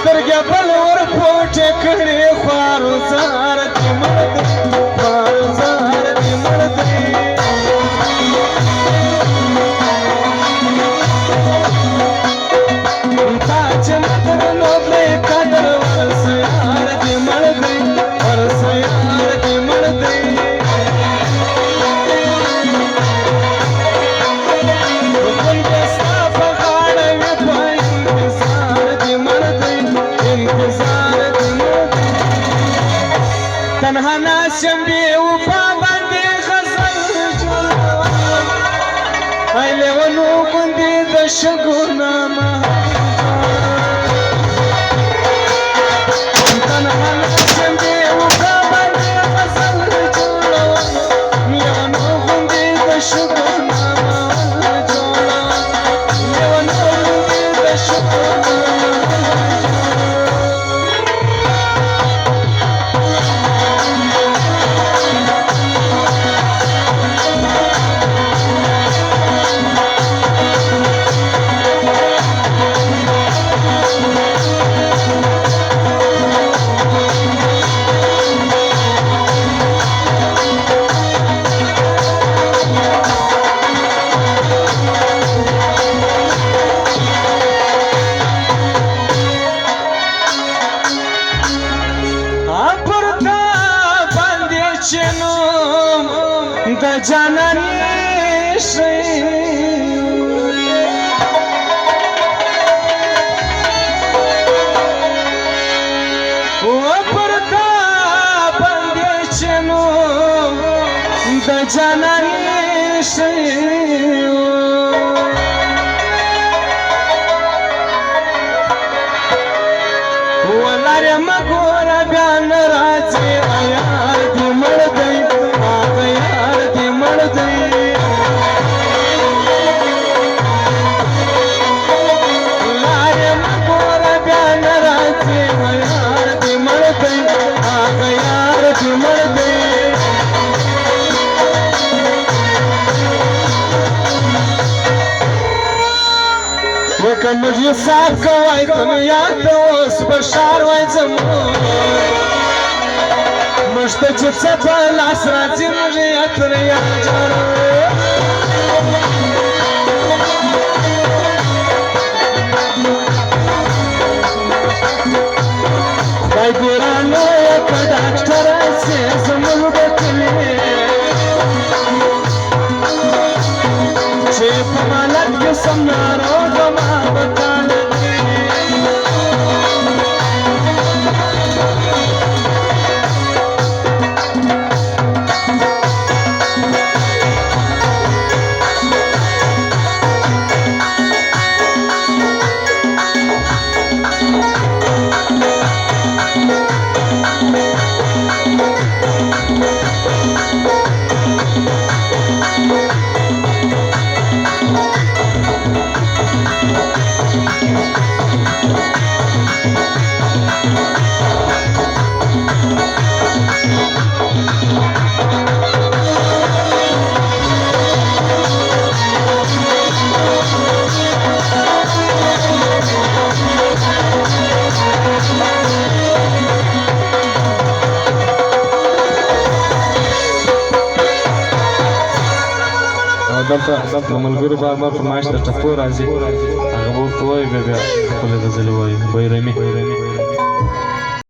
سترګې بلور پوټې کړې خوارو زار دې مړ دی خوارو زار دې مړ دی تا چې نه درلودلې قدر ورس یار دې مړ دی ورس یار دې مړ دی تنها ناشم بی وفا باندې غزل جوړوم ای لیونو غوندې د شګو نامه تنها ناشم بی وفا باندې غزل جوړوم لیونو غوندې د شګو نامه جوړوم لیونو غوندې د شګو د جانانې شي و پر تا باندې چې نو د جانانې شي ولاره مګوره بیا نه راځي یار دې مړ دی وکه مجھے صاحب کوای دنیا ته اوس بشار وای زمون مشته چې څه په لاس راځي موږ یې تر یا جوړو خدای دې رانه که ډاکټر سي زموږ به کلي چې په مالت کې سم ناروغ ما بتاله دلته ملګرو بابا فرمایش د ټکو راځي هغه ورته وایي بیا خپلې غزلې وایي بیرمي